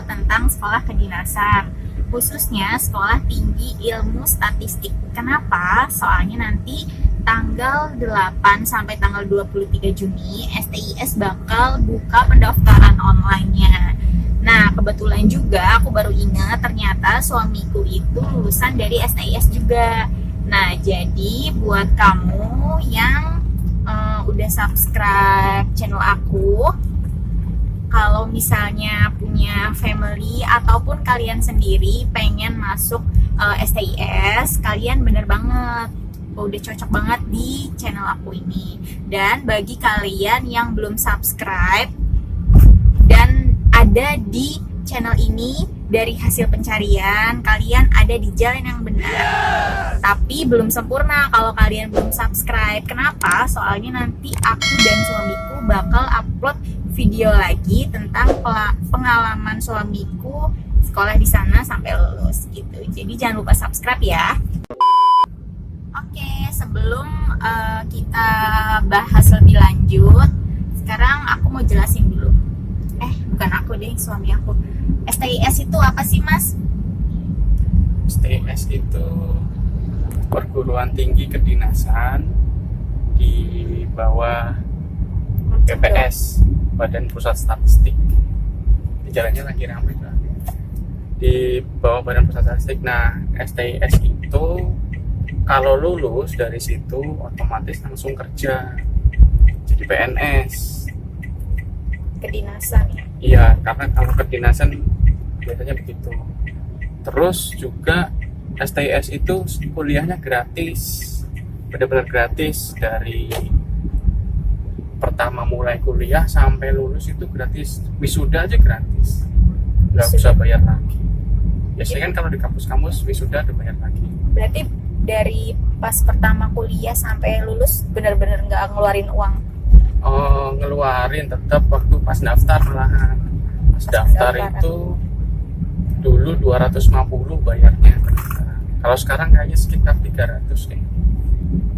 tentang sekolah kedinasan, khususnya Sekolah Tinggi Ilmu Statistik. Kenapa? Soalnya nanti tanggal 8 sampai tanggal 23 Juni STIS bakal buka pendaftaran online-nya. Nah, kebetulan juga aku baru ingat ternyata suamiku itu lulusan dari STIS juga. Nah, jadi buat kamu yang udah subscribe channel aku, kalau misalnya punya family ataupun kalian sendiri pengen masuk STIS, kalian bener banget udah cocok banget di channel aku ini. Dan bagi kalian yang belum subscribe dan ada di channel ini, dari hasil pencarian kalian ada di jalan yang benar. Tapi belum sempurna kalau kalian belum subscribe. Kenapa? Soalnya nanti aku dan suamiku bakal upload video lagi tentang pengalaman suamiku sekolah di sana sampai lulus gitu. Jadi jangan lupa subscribe ya. Oke, sebelum kita bahas lebih lanjut, sekarang aku mau jelasin dulu. Bukan aku deh, suami aku. STIS itu apa sih, Mas? STIS itu perguruan tinggi kedinasan di bawah BPS, Badan Pusat Statistik. Di jalannya lagi ramai kan? Di bawah Badan Pusat Statistik. Nah, STIS itu kalau lulus dari situ otomatis langsung kerja jadi PNS. Kedinasan ya? Iya, karena kalau kedinasan biasanya begitu. Terus juga STIS itu kuliahnya gratis, benar-benar gratis. Dari pertama mulai kuliah sampai lulus itu gratis. Wisuda aja gratis, nggak usah bayar lagi. Biasanya kan kalau di kampus-kampus wisuda udah bayar lagi. Berarti dari pas pertama kuliah sampai lulus benar-benar nggak ngeluarin uang? Oh, ngeluarin tetap waktu pas daftar malahan. Pas daftar itu dulu 250 bayarnya. Kalau sekarang kayaknya sekitar 300 deh.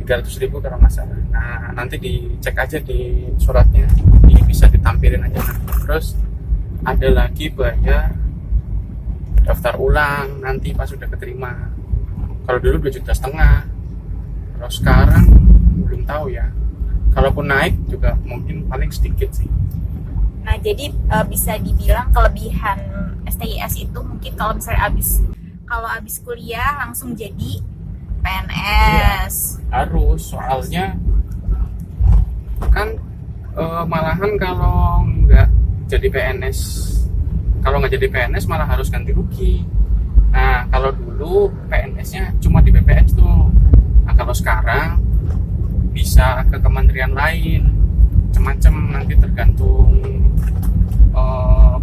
300.000 kalau nggak salah. Nah, nanti dicek aja di suratnya. Ini bisa ditampilin aja nanti. Terus ada lagi bayar daftar ulang nanti pas sudah keterima. Kalau dulu 2,5 juta. Kalau sekarang belum tahu ya. Kalaupun naik juga mungkin paling sedikit sih. Nah, jadi bisa dibilang kelebihan STIS itu mungkin kalau misalnya abis kuliah langsung jadi PNS. Iya, harus, soalnya kan malahan kalau nggak jadi PNS malah harus ganti rugi. Nah, kalau dulu PNS-nya cuma di BPS tuh. Nah, kalau sekarang bisa ke kementerian lain, macam-macam, nanti tergantung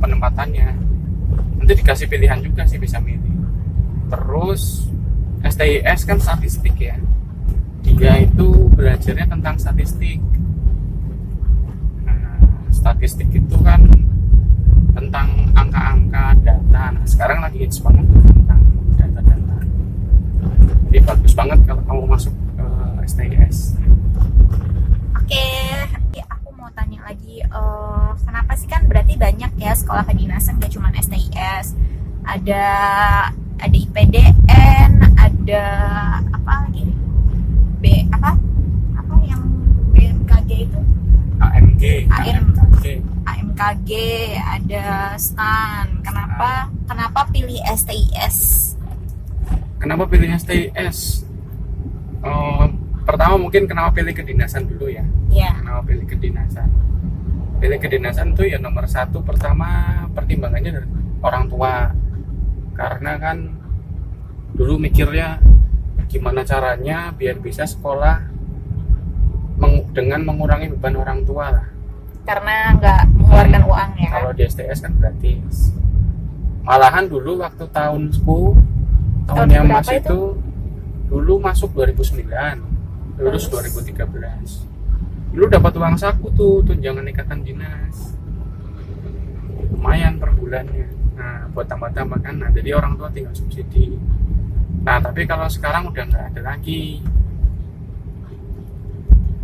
penempatannya. Nanti dikasih pilihan juga sih, bisa milih. Terus STIS kan statistik ya, dia itu belajarnya tentang statistik. Nah, statistik itu kan tentang angka-angka, data. Nah, sekarang lagi hits banget tentang data-data. Jadi bagus banget kalau kamu masuk ke STIS. Oke, aku mau tanya lagi, kenapa sih, kan berarti banyak ya sekolah kedinasan, gak cuma STIS, ada IPDN, ada apa lagi, apa yang BMKG itu, AMKG, ada STAN. Kenapa pilih STIS? Kenapa pilih STIS? Pertama mungkin kenapa pilih kedinasan dulu ya. Iya. Kenapa pilih kedinasan? Pilih kedinasan tuh ya nomor satu, pertama pertimbangannya dari orang tua. Karena kan dulu mikirnya gimana caranya biar bisa sekolah dengan mengurangi beban orang tua lah. Karena nggak mengeluarkan uang ya. Kalau di STS kan gratis. Malahan dulu waktu tahunku, tahunnya Mas itu dulu masuk 2009. Lulus 2013. Dulu dapat uang saku tuh, tunjangan ikatan dinas. Lumayan per bulannya. Nah, buat tambah-tambah kan. Nah, jadi orang tua tinggal subsidi. Nah, tapi kalau sekarang udah nggak ada lagi.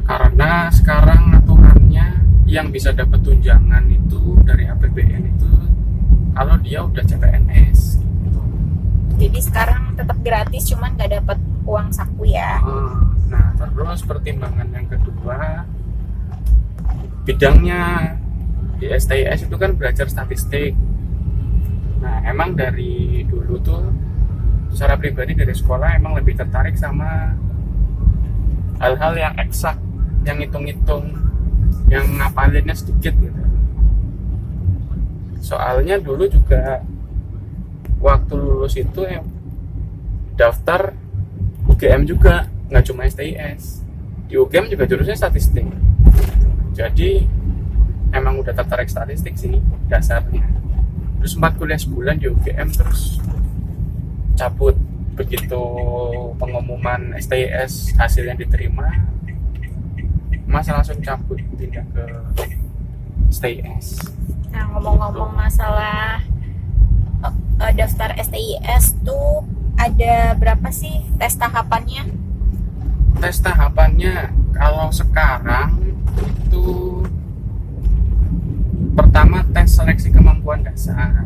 Karena sekarang aturannya yang bisa dapat tunjangan itu dari APBN itu kalau dia udah CPNS gitu. Jadi sekarang tetap gratis, cuman nggak dapat uang saku ya. Nah, terus pertimbangan yang kedua, bidangnya di STIS itu kan belajar statistik. Nah, emang dari dulu tuh secara pribadi dari sekolah emang lebih tertarik sama hal-hal yang eksak, yang hitung-hitung, yang ngapalinnya sedikit gitu. Soalnya dulu juga waktu lulus itu daftar UGM juga, nggak cuma STIS. Di UGM juga jurusannya statistik. Jadi emang udah tertarik statistik sih dasarnya. Terus sempat kuliah sebulan di UGM, terus cabut begitu pengumuman STIS hasilnya diterima, Mas langsung cabut pindah ke STIS. Nah, ngomong-ngomong masalah daftar STIS tuh ada berapa sih tes tahapannya? Tes tahapannya kalau sekarang itu pertama tes seleksi kemampuan dasar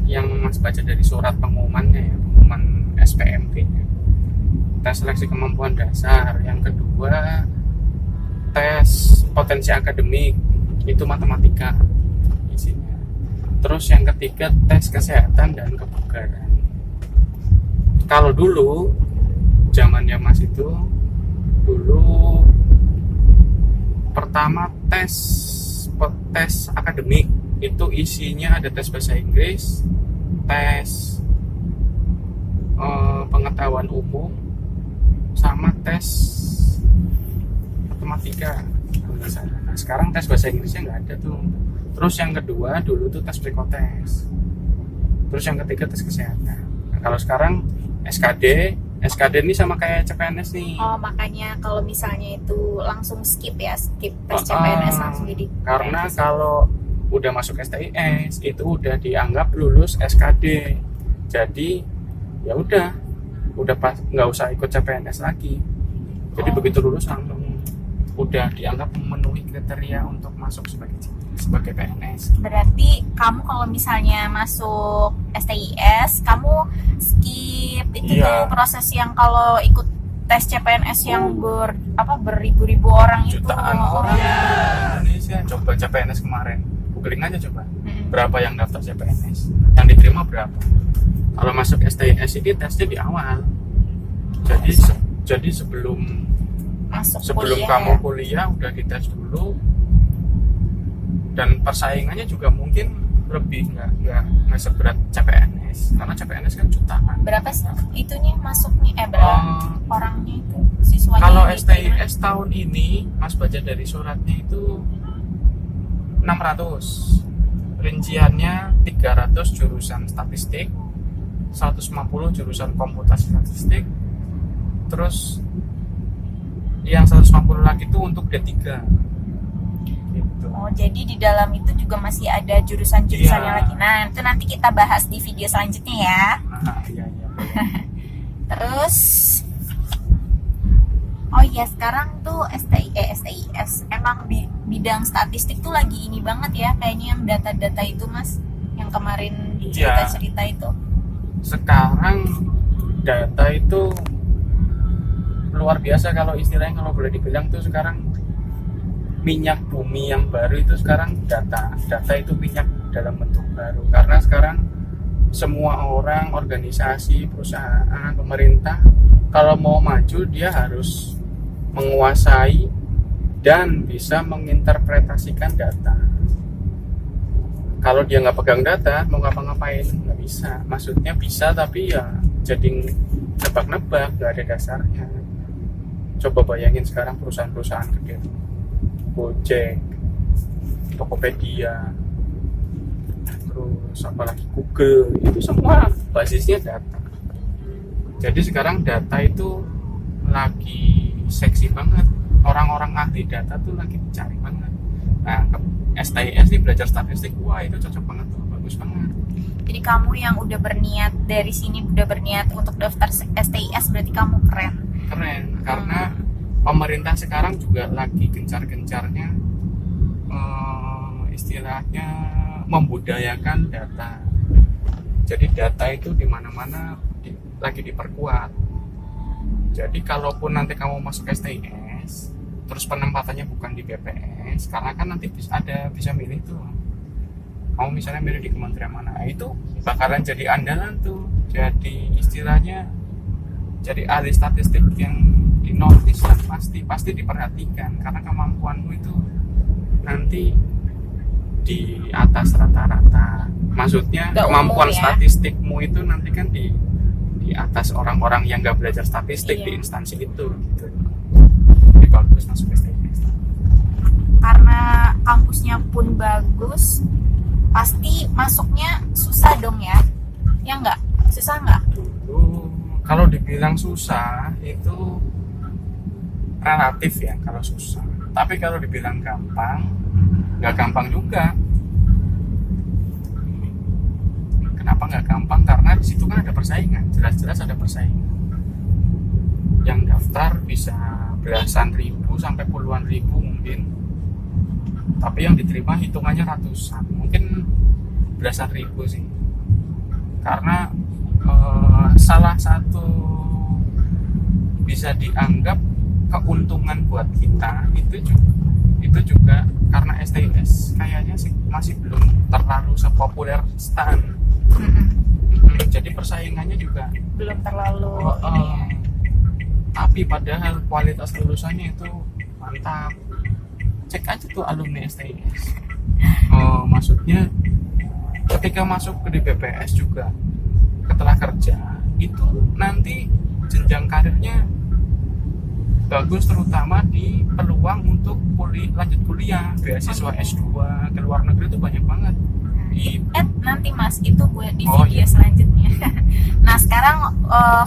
yang Mas baca dari surat pengumumannya ya, pengumuman SPMP-nya. Tes seleksi kemampuan dasar. Yang kedua tes potensi akademik, itu matematika isinya. Terus yang ketiga tes kesehatan dan kebugaran. Kalau dulu zamannya Mas itu dulu pertama tes akademik itu isinya ada tes bahasa Inggris, tes pengetahuan umum, sama tes matematika. Nah, sekarang tes bahasa Inggrisnya nggak ada tuh. Terus yang kedua dulu tuh tes psikotes. Terus yang ketiga tes kesehatan. Nah, kalau sekarang SKD ini sama kayak CPNS nih. Oh, makanya kalau misalnya itu langsung skip tes CPNS langsung jadi karena PNS. kalau udah masuk STIS itu udah dianggap lulus SKD. Jadi ya udah pas nggak usah ikut CPNS lagi. Jadi begitu lulus langsung udah dianggap memenuhi kriteria untuk masuk sebagai PNS. Berarti kamu kalau misalnya masuk STIS, kamu skip itu tuh proses yang kalau ikut tes CPNS yang beribu-ribu orang jutaan itu. orang Indonesia. Coba CPNS kemarin, googling aja coba. Berapa yang daftar CPNS? Yang diterima berapa? Kalau masuk STIS ini tesnya di awal. Jadi sebelum kuliah, kamu kuliah udah dites dulu, dan persaingannya juga mungkin lebih nggak seberat CPNS, karena CPNS kan jutaan. Berapa sih itunya masuknya berapa orangnya itu siswanya? Kalau STIS tahun ini Mas baca dari suratnya itu 600, rinciannya 300 jurusan statistik, 150 jurusan komputasi statistik, terus yang 150 lagi itu untuk D3 gitu. Oh, jadi di dalam itu juga masih ada jurusan-jurusannya Iya. lagi. Nah, itu nanti kita bahas di video selanjutnya ya. Iya. Terus oh iya, sekarang tuh STIS emang bidang statistik tuh lagi ini banget ya, kayaknya yang data-data itu Mas, yang kemarin di cerita-cerita itu. Sekarang data itu luar biasa, kalau istilahnya kalau boleh dibilang tuh sekarang minyak bumi yang baru itu sekarang data itu minyak dalam bentuk baru, karena sekarang semua orang, organisasi, perusahaan, pemerintah kalau mau maju dia harus menguasai dan bisa menginterpretasikan data. Kalau dia nggak pegang data mau ngapa-ngapain nggak bisa, maksudnya bisa tapi ya jadi nebak-nebak, nggak ada dasarnya. Coba bayangin sekarang perusahaan-perusahaan gede, Gojek, Tokopedia, terus apalagi Google, itu semua basisnya data. Jadi sekarang data itu lagi seksi banget, orang-orang ahli data tuh lagi dicari banget. Nah, STIS nih belajar statistik, wah itu cocok banget tuh, bagus banget. Jadi kamu yang udah berniat dari sini udah berniat untuk daftar STIS, berarti kamu keren. Karena pemerintah sekarang juga lagi gencar-gencarnya istilahnya membudayakan data. Jadi data itu di mana-mana lagi diperkuat. Jadi kalaupun nanti kamu masuk STIS, terus penempatannya bukan di BPS, karena kan nanti bisa milih tuh. Kamu misalnya milih di kementerian mana, itu bakalan jadi andalan tuh. Jadi istilahnya jadi ahli statistik yang dinotis dan pasti diperhatikan karena kemampuanmu itu nanti di atas rata-rata. Maksudnya Gak kemampuan umum ya? statistikmu itu nanti kan di atas orang-orang yang gak belajar statistik Iya. di instansi itu gitu. Jadi bagus masuk STIS. Karena kampusnya pun bagus, pasti masuknya susah dong ya? Ya nggak? Susah nggak? Dulu kalau dibilang susah itu relatif ya kalau susah. Tapi kalau dibilang gampang, nggak gampang juga. Kenapa nggak gampang? Karena di situ kan ada persaingan, jelas-jelas ada persaingan. Yang daftar bisa belasan ribu sampai puluhan ribu mungkin. Tapi yang diterima hitungannya ratusan, mungkin belasan ribu sih. Karena salah satu bisa dianggap keuntungan buat kita itu juga karena STIS kayaknya sih masih belum terlalu sepopuler STAN. Jadi persaingannya juga Belum terlalu ini ya. tapi padahal kualitas lulusannya itu mantap. Cek aja tuh alumni STIS. Maksudnya ketika masuk ke BPS juga setelah kerja itu nanti jenjang karirnya bagus, terutama di peluang untuk lanjut kuliah, beasiswa S2 ke luar negeri itu banyak banget. Nanti Mas, itu buat di Oh, video iya. selanjutnya. Nah sekarang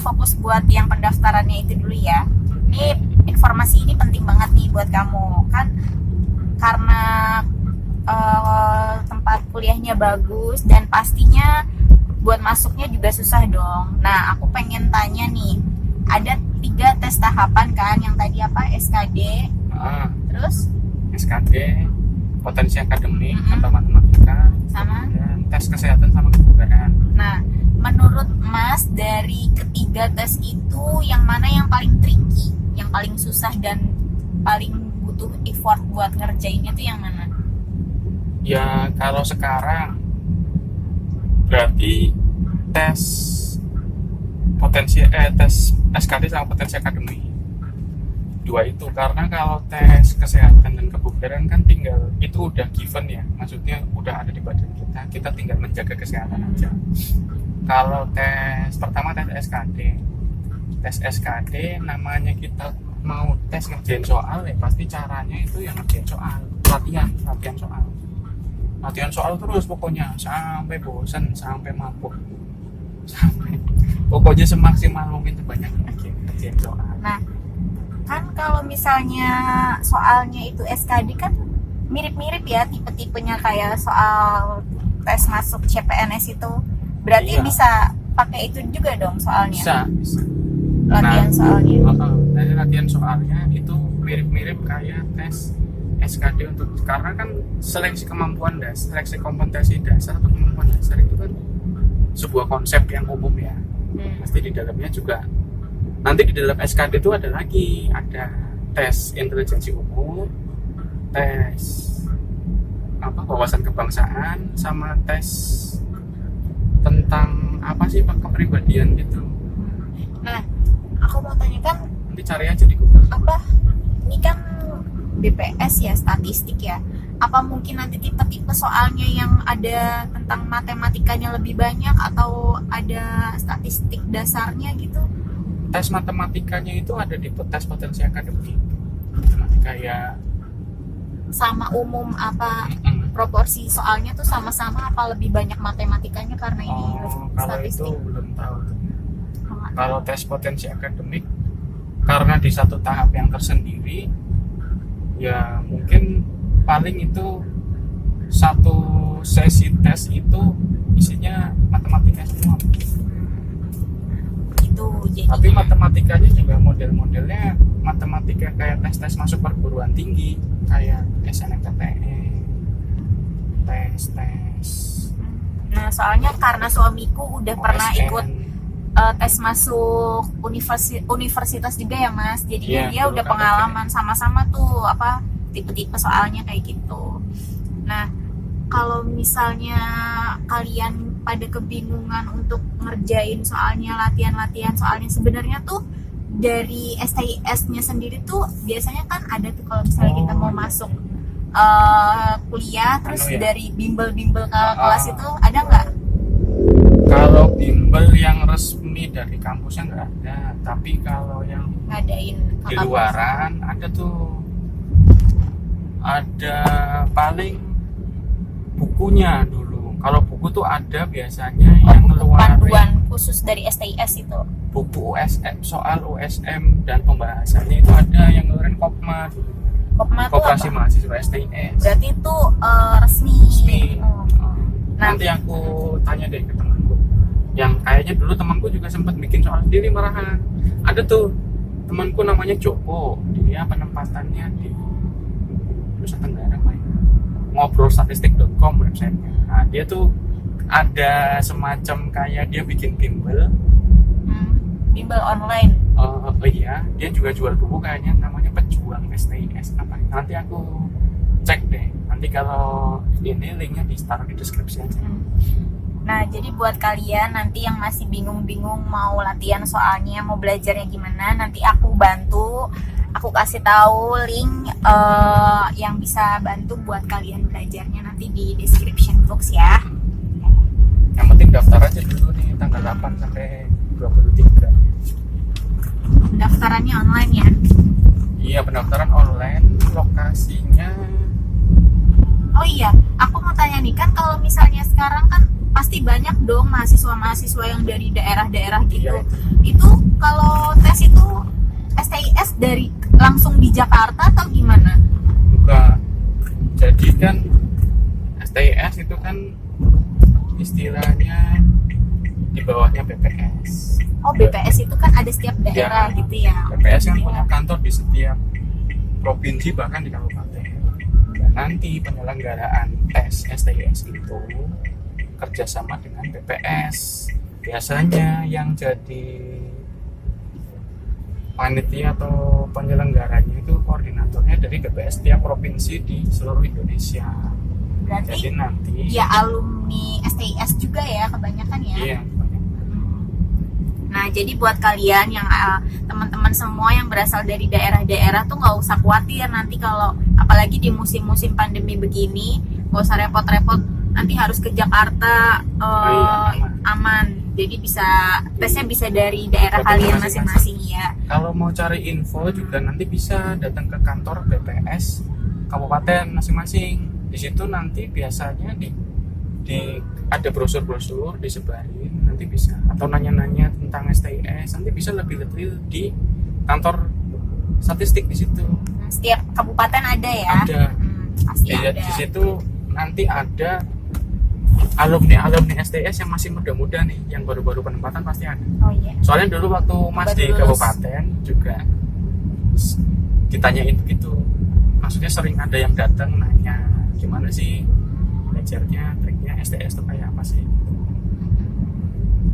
fokus buat yang pendaftarannya itu dulu ya. Ini informasi ini penting banget nih buat kamu kan, karena tempat kuliahnya bagus dan pastinya buat masuknya juga susah dong. Nah aku pengen tanya nih, ada 3 tes tahapan kan, yang tadi apa, SKD, terus SKD, potensi akademik Mm-mm. atau matematika, sama. dan tes kesehatan sama kebugaran. Nah, menurut Mas dari ketiga tes itu yang mana yang paling tricky, yang paling susah dan paling butuh effort buat ngerjainnya tuh yang mana? Ya kalau sekarang berarti tes tes SKD sama potensi akademik, 2 itu. Karena kalau tes kesehatan dan kebugaran kan tinggal itu udah given ya, maksudnya udah ada di badan kita tinggal menjaga kesehatan aja. Kalau tes pertama tes SKD namanya kita mau tes ngerjain soal ya pasti caranya itu yang ngerjain soal, latihan soal terus pokoknya sampai bosan, sampai mabuk, pokoknya semaksimal mungkin sebanyak ngerjain soal. Nah, kan kalau misalnya soalnya itu SKD kan mirip-mirip ya tipe-tipenya kayak soal tes masuk CPNS itu. Berarti Iya. bisa pakai itu juga dong soalnya. Bisa. Latihan soalnya. Dari latihan soalnya itu mirip-mirip kayak tes SKD karena kan seleksi kemampuan dasar, seleksi kompetensi dasar atau kemampuan dasar itu kan sebuah konsep yang umum ya. Pasti di dalamnya juga nanti di dalam SKD itu ada tes intelijensi umum, tes wawasan kebangsaan, sama tes tentang kepribadian gitu. Nah, aku mau tanya kan, Nanti cari aja di Google. ini kan BPS ya, statistik ya, apa mungkin nanti tipe-tipe soalnya yang ada tentang matematikanya lebih banyak atau ada statistik dasarnya gitu? Tes matematikanya itu ada di tes potensi akademik. Matematika ya Sama umum apa proporsi soalnya tuh sama-sama, apa lebih banyak matematikanya karena ini kalau itu statistik? belum tahu. Nggak Kalau tes potensi akademik karena di satu tahap yang tersendiri ya mungkin paling itu satu sesi tes itu isinya matematika semua. Itu jadi. Tapi matematikanya juga model-modelnya matematika kayak tes-tes masuk perguruan tinggi kayak SNMPTN, tes. Nah, soalnya karena suamiku udah pernah OSN. ikut tes masuk universitas juga ya Mas. Jadinya Iya, dia dulu udah kan pengalaman sama-sama tuh apa tipe-tipe soalnya kayak gitu. Nah, kalau misalnya kalian pada kebingungan untuk ngerjain soalnya latihan-latihan soalnya sebenarnya tuh dari STIS-nya sendiri tuh biasanya kan ada tuh kalau misalnya kita mau masuk kuliah terus ya? dari bimbel-bimbel kelas itu ada nggak? Kalau bimbel yang resmi dari kampusnya nggak ada, tapi kalau yang Ngadain di kakak luaran ada tuh, ada paling bukunya dulu. Kalau buku tuh ada biasanya yang buku ngeluarin panduan khusus dari STIS itu. buku USM, soal USM dan pembahasannya itu ada yang ngeluarin Kopma dulu. Kopma tuh Koperasi apa? Mahasiswa STIS. Berarti itu resmi. Resmi. Oh. Nah, Nanti aku tanya deh ke temanku. Yang kayaknya dulu temanku juga sempat bikin soal sendiri marahan. Ada tuh temanku namanya Joko. Dia penempatannya di Nusa Tenggara main. Ngobrolstatistik.com websitenya. Nah, dia tuh ada semacam kayak dia bikin bimbel. bimbel online. Oh iya, dia juga jual buku kayaknya namanya Pejuang STIS apa. Nanti aku cek deh. Nanti kalau ini linknya ditaruh di deskripsi aja. Nah, jadi buat kalian nanti yang masih bingung-bingung mau latihan soalnya, mau belajarnya gimana, nanti aku bantu. Aku kasih tahu link yang bisa bantu buat kalian belajarnya nanti di description box ya. Yang penting daftar aja dulu nih tanggal 8 sampai 23. Daftarannya online ya. Iya, pendaftaran online, lokasinya Oh iya, aku mau tanya nih, kan kalau misalnya sekarang kan pasti banyak dong mahasiswa-mahasiswa yang dari daerah-daerah gitu. Iya. Itu kalau tes itu STIS dari langsung di Jakarta atau gimana? buka. Jadi kan STIS itu kan istilahnya di bawahnya BPS. Oh, BPS itu kan ada setiap daerah Ya, gitu ya. BPS kan Iya. punya kantor di setiap provinsi bahkan di kabupaten. Dan nanti penyelenggaraan tes STIS itu kerjasama dengan BPS. Biasanya yang jadi panitia atau penyelenggaranya itu koordinatornya dari BPS tiap provinsi di seluruh Indonesia. Berarti Jadi nanti ya alumni STIS juga ya kebanyakan ya. iya, Nah, jadi buat kalian yang teman-teman semua yang berasal dari daerah-daerah tuh nggak usah khawatir nanti kalau apalagi di musim-musim pandemi begini, nggak usah repot-repot nanti harus ke Jakarta iya, aman. Jadi tesnya bisa dari daerah Betul, kalian masing-masing. masing-masing ya. kalau mau cari info juga nanti bisa datang ke kantor BPS kabupaten masing-masing. Di situ nanti biasanya di ada brosur-brosur disebarin, nanti bisa atau nanya-nanya tentang STIS, nanti bisa lebih detail di kantor statistik di situ. Setiap kabupaten ada ya. Ada. Pasti Di ada. situ nanti ada alumni STIS yang masih muda-muda nih, yang baru-baru penempatan pasti ada. Oh iya. Soalnya dulu waktu Mas Baru di lulus. kabupaten juga ditanyain begitu. Maksudnya sering ada yang datang nanya gimana sih belajarnya, triknya STS itu kayak apa sih?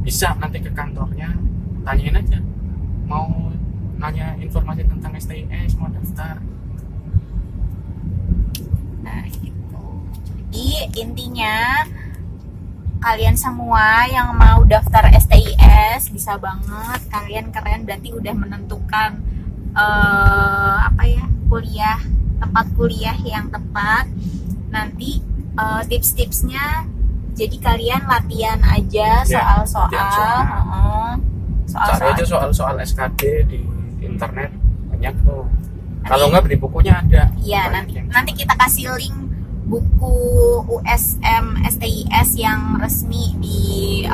Bisa nanti ke kantornya tanyain aja. Mau nanya informasi tentang STIS, mau daftar. Nah, gitu. Jadi intinya kalian semua yang mau daftar STIS bisa banget, kalian keren berarti udah menentukan tempat kuliah yang tepat. Nanti tips-tipsnya jadi kalian latihan aja Ya, soal-soal. latihan soal. Soal-soal. Cari aja soal-soal SKD di internet banyak tuh. Kalau nggak beli bukunya ada. Iya, Banyak nanti yang- kita kasih link buku USM STIS yang resmi di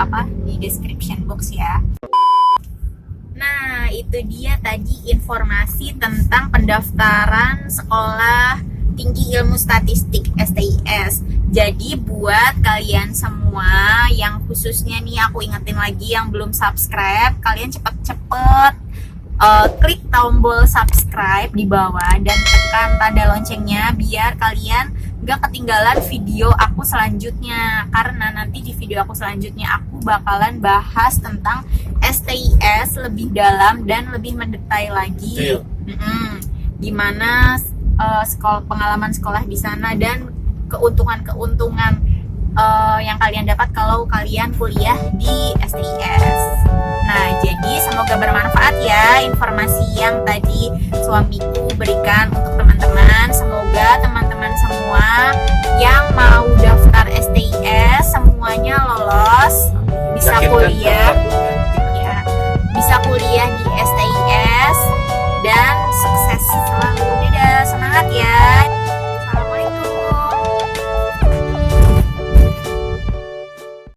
description box ya. Nah, itu dia tadi informasi tentang pendaftaran sekolah tinggi ilmu statistik STIS. Jadi buat kalian semua yang khususnya nih aku ingetin lagi yang belum subscribe, kalian cepet-cepet klik tombol subscribe di bawah dan tekan tanda loncengnya biar kalian gak ketinggalan video aku selanjutnya, karena nanti di video aku selanjutnya aku bakalan bahas tentang STIS lebih dalam dan lebih mendetail lagi. Gimana pengalaman sekolah di sana dan keuntungan-keuntungan yang kalian dapat kalau kalian kuliah di STIS. Nah, jadi semoga bermanfaat ya informasi yang tadi suamiku berikan untuk teman-teman. Semoga teman-teman semua yang mau daftar STIS semuanya lolos, bisa Yakin kan kuliah. dapat